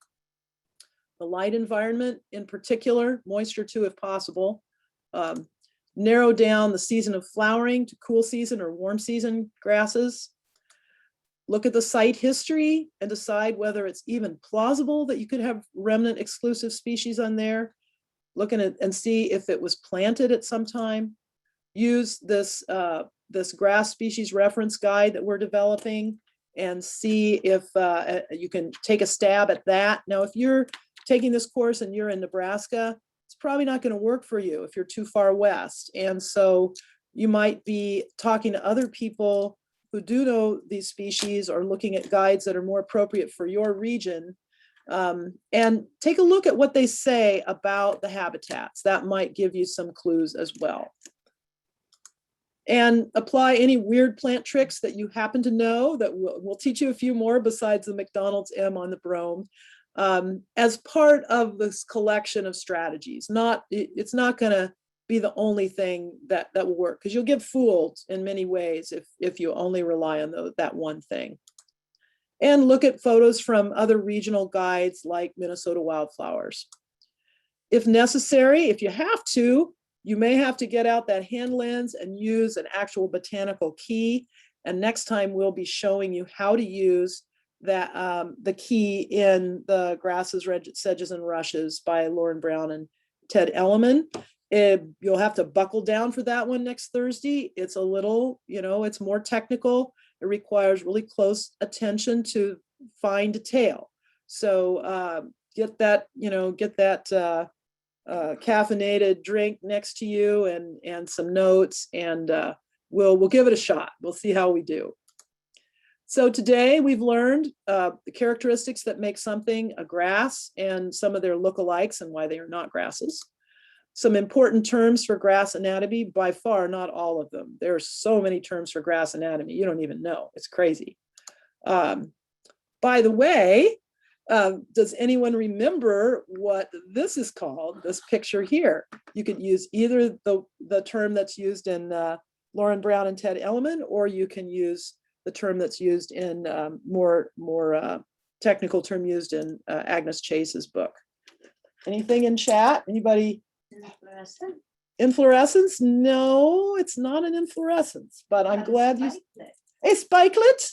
A: The light environment in particular, moisture too if possible. Narrow down the season of flowering to cool season or warm season grasses. Look at the site history and decide whether it's even plausible that you could have remnant exclusive species on there. Look at it and see if it was planted at some time. Use this grass species reference guide that we're developing and see if you can take a stab at that. Now, if you're taking this course and you're in Nebraska, it's probably not going to work for you if you're too far west. And so you might be talking to other people who do know these species or looking at guides that are more appropriate for your region And take a look at what they say about the habitats. That might give you some clues as well. And apply any weird plant tricks that you happen to know that we'll teach you a few more besides the McDonald's M on the brome, as part of this collection of strategies. It's not gonna be the only thing that will work, because you'll get fooled in many ways if you only rely on that one thing. And look at photos from other regional guides like Minnesota Wildflowers. If necessary, if you have to, you may have to get out that hand lens and use an actual botanical key. And next time we'll be showing you how to use that the key in the Grasses, Sedges, and Rushes by Lauren Brown and Ted Elliman. You'll have to buckle down for that one next Thursday. It's a little, it's more technical. It requires really close attention to fine detail. So get that caffeinated drink next to you and some notes, and we'll give it a shot. We'll see how we do. So today we've learned the characteristics that make something a grass and some of their lookalikes and why they are not grasses. Some important terms for grass anatomy, by far not all of them. There are so many terms for grass anatomy, you don't even know. It's crazy. By the way, does anyone remember what this is called, this picture here? You could use either the term that's used in Lauren Brown and Ted Elliman, or you can use the term that's used in more technical term used in Agnes Chase's book. Anything in chat? Anybody?
B: Inflorescence.
A: Inflorescence? No, it's not an inflorescence, but I'm glad you. A spikelet?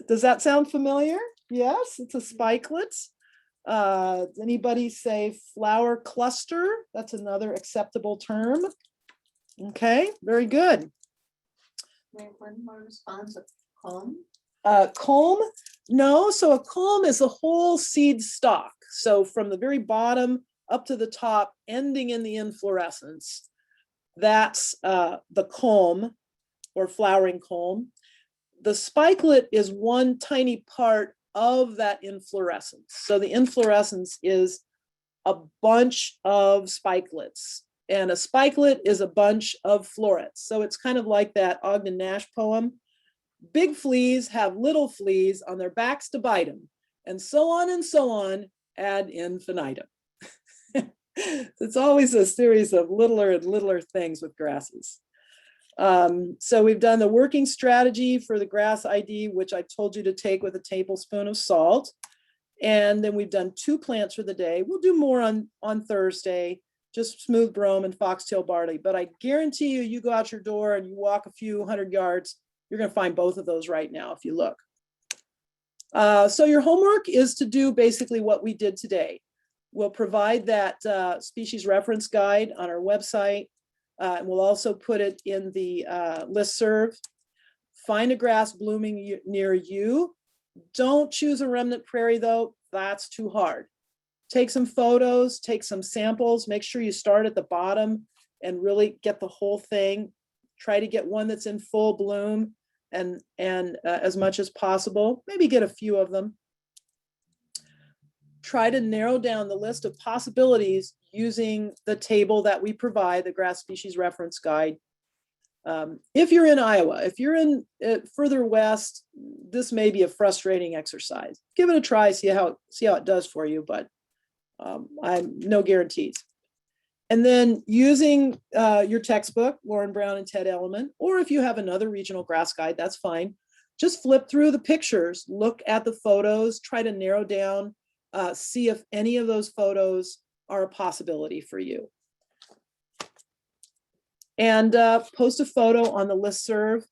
A: Does that sound familiar? Yes, it's a spikelet. Anybody say flower cluster? That's another acceptable term. Okay, very good.
B: We have one more response of comb.
A: Culm? No, so a culm is a whole seed stalk. So from the very bottom up to the top, ending in the inflorescence, that's the culm or flowering culm. The spikelet is one tiny part of that inflorescence. So the inflorescence is a bunch of spikelets, and a spikelet is a bunch of florets. So it's kind of like that Ogden Nash poem. Big fleas have little fleas on their backs to bite them, and so on ad infinitum. It's always a series of littler and littler things with grasses. So we've done the working strategy for the grass ID, which I told you to take with a tablespoon of salt. And then we've done 2 plants for the day. We'll do more on Thursday, just smooth brome and foxtail barley. But I guarantee you, you go out your door and you walk a few hundred yards, you're going to find both of those right now if you look. So your homework is to do basically what we did today. We'll provide that species reference guide on our website. And we'll also put it in the listserv. Find a grass blooming near you. Don't choose a remnant prairie though, that's too hard. Take some photos, take some samples, make sure you start at the bottom and really get the whole thing. Try to get one that's in full bloom and as much as possible, maybe get a few of them. Try to narrow down the list of possibilities using the table that we provide, the Grass Species Reference Guide. If you're in Iowa, if you're in further west, this may be a frustrating exercise. Give it a try, see how it does for you, but I'm no guarantees. And then using your textbook, Lauren Brown and Ted Elliman, or if you have another regional grass guide, that's fine. Just flip through the pictures, look at the photos, try to narrow down, see if any of those photos are a possibility for you. And post a photo on the listserv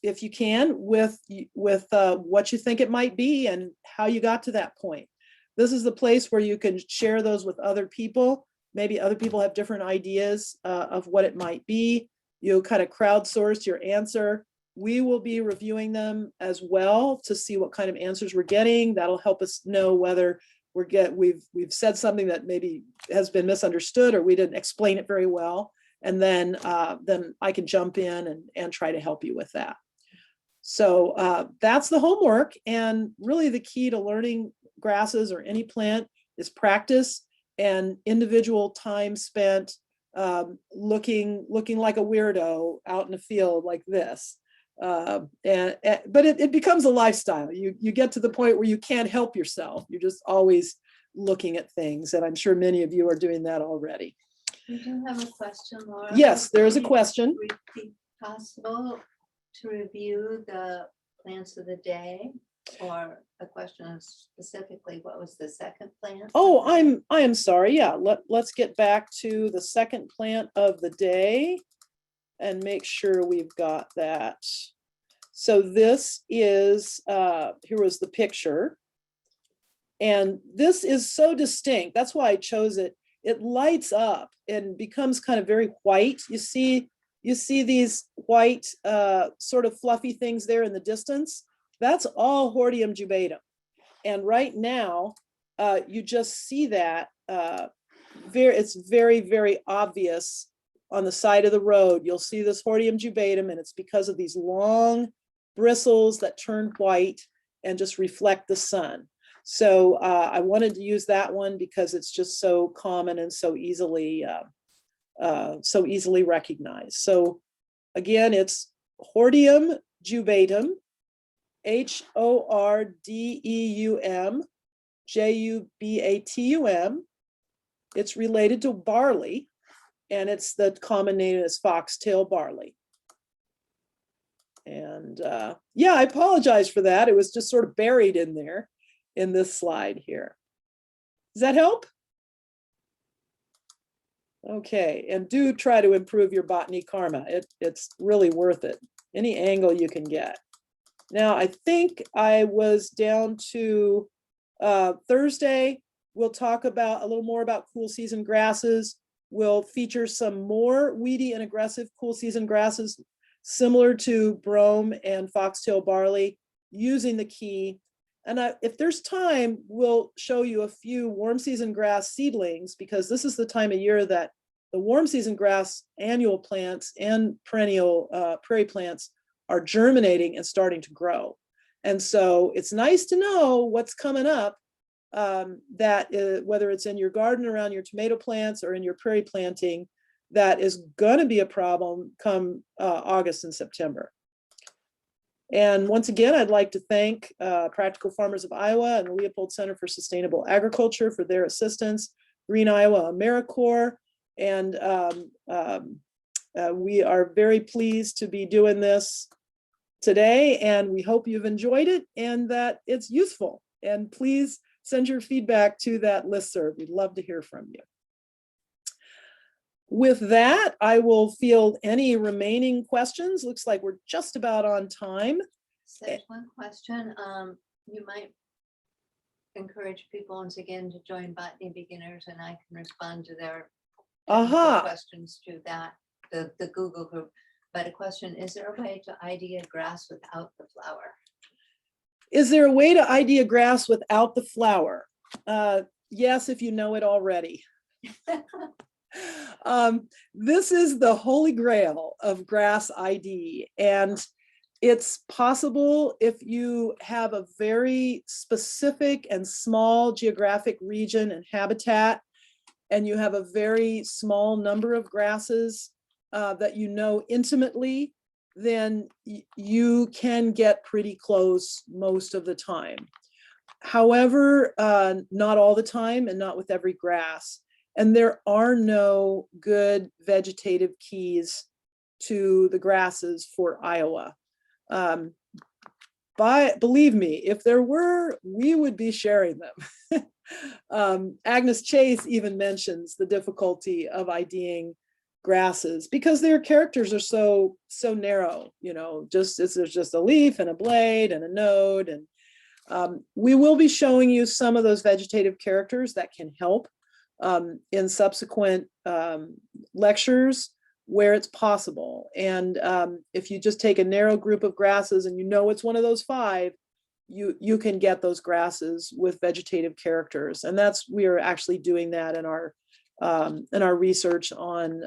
A: if you can with what you think it might be and how you got to that point. This is the place where you can share those with other people. Maybe other people have different ideas of what it might be. You'll kind of crowdsource your answer. We will be reviewing them as well to see what kind of answers we're getting. That'll help us know whether we've said something that maybe has been misunderstood or we didn't explain it very well. And then I can jump in and try to help you with that. So that's the homework, and really the key to learning grasses or any plant is practice and individual time spent looking like a weirdo out in the field like this. But it becomes a lifestyle. You get to the point where you can't help yourself. You're just always looking at things. And I'm sure many of you are doing that already.
B: We do have a question, Laura.
A: Yes, there is a question.
B: Would it be possible to review the plants of the day? Or the question is specifically, what was the second plant?
A: Oh, I am sorry. Yeah, let's get back to the second plant of the day and make sure we've got that. So this is, here was the picture. And this is so distinct. That's why I chose it. It lights up and becomes kind of very white. You see these white sort of fluffy things there in the distance. That's all Hordeum jubatum. And right now, you just see that it's very, very obvious on the side of the road. You'll see this Hordeum jubatum, and it's because of these long bristles that turn white and just reflect the sun. So I wanted to use that one because it's just so common and so easily recognized. So again, it's Hordeum jubatum, Hordeum jubatum. It's related to barley, and it's the common name is foxtail barley. And yeah, I apologize for that. It was just sort of buried in there in this slide here. Does that help? Okay, and do try to improve your botany karma. It's really worth it. Any angle you can get. Now, I think I was down to Thursday. We'll talk about a little more about cool season grasses. We'll feature some more weedy and aggressive cool season grasses similar to brome and foxtail barley using the key. And if there's time, we'll show you a few warm season grass seedlings, because this is the time of year that the warm season grass annual plants and perennial prairie plants are germinating and starting to grow. And so it's nice to know what's coming up, whether it's in your garden around your tomato plants or in your prairie planting, that is going to be a problem come August and September. And once again, I'd like to thank Practical Farmers of Iowa and the Leopold Center for Sustainable Agriculture for their assistance, Green Iowa AmeriCorps, and we are very pleased to be doing this today, and we hope you've enjoyed it and that it's useful. And please send your feedback to that listserv. We'd love to hear from you. With that, I will field any remaining questions. Looks like we're just about on time.
B: There's one question. You might encourage people once again to join Botany Beginners, and I can respond to their questions through that, the Google group. But a question, is there a way to ID a grass without the flower?
A: Is there a way to ID a grass without the flower? Yes, if you know it already. This is the holy grail of grass ID, and it's possible if you have a very specific and small geographic region and habitat, and you have a very small number of grasses that you know intimately, then you can get pretty close most of the time. However, not all the time and not with every grass. And there are no good vegetative keys to the grasses for Iowa. Believe me, if there were, we would be sharing them. Agnes Chase even mentions the difficulty of IDing grasses because their characters are so narrow, you know, there's just a leaf and a blade and a node. And we will be showing you some of those vegetative characters that can help in subsequent lectures where it's possible. And if you just take a narrow group of grasses and you know it's one of those 5, you can get those grasses with vegetative characters. And we are actually doing that in our research on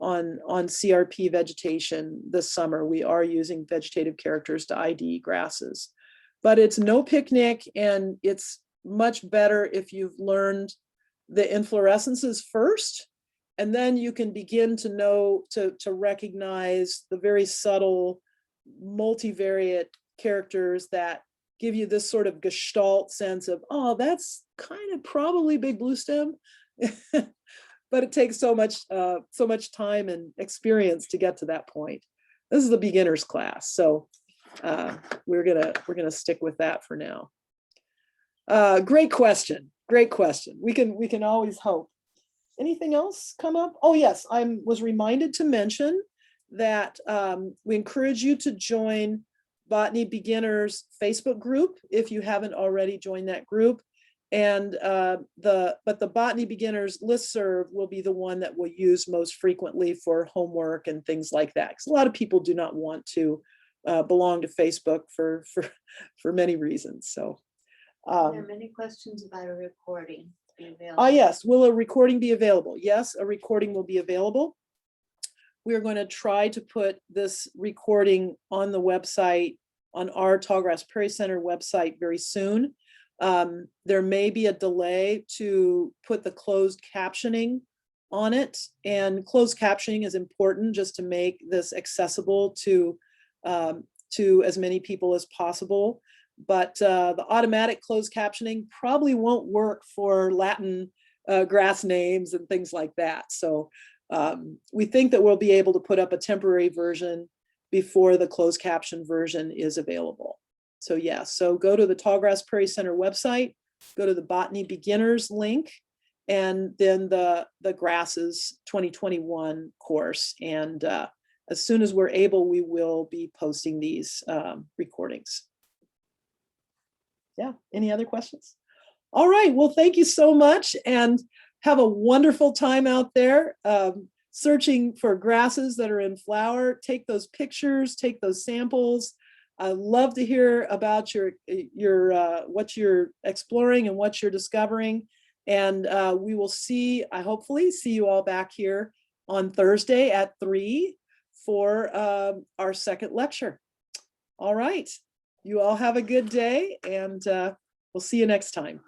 A: CRP vegetation this summer. We are using vegetative characters to ID grasses, but it's no picnic, and it's much better if you've learned the inflorescences first, and then you can begin to know, to recognize the very subtle multivariate characters that give you this sort of gestalt sense of, oh, that's kind of probably big blue stem. But it takes so much time and experience to get to that point. This is the beginner's class, so we're gonna stick with that for now. Great question. Great question. We can always hope. Anything else come up? Oh yes, I was reminded to mention that we encourage you to join Botany Beginners Facebook group if you haven't already joined that group. And the Botany Beginners listserv will be the one that we'll use most frequently for homework and things like that. Because a lot of people do not want to belong to Facebook for many reasons. So
B: There are many questions about a recording.
A: Yes, will a recording be available? Yes, a recording will be available. We are going to try to put this recording on the website, on our Tallgrass Prairie Center website very soon. There may be a delay to put the closed captioning on it, and closed captioning is important just to make this accessible to as many people as possible. But the automatic closed captioning probably won't work for Latin grass names and things like that. So we think that we'll be able to put up a temporary version before the closed caption version is available. So yeah, so go to the Tallgrass Prairie Center website, go to the Botany Beginners link, and then the Grasses 2021 course. And as soon as we're able, we will be posting these recordings. Yeah, any other questions? All right, well, thank you so much, and have a wonderful time out there searching for grasses that are in flower. Take those pictures, take those samples. I love to hear about your what you're exploring and what you're discovering. And we will hopefully see you all back here on Thursday at 3 for our second lecture. All right. You all have a good day, and we'll see you next time.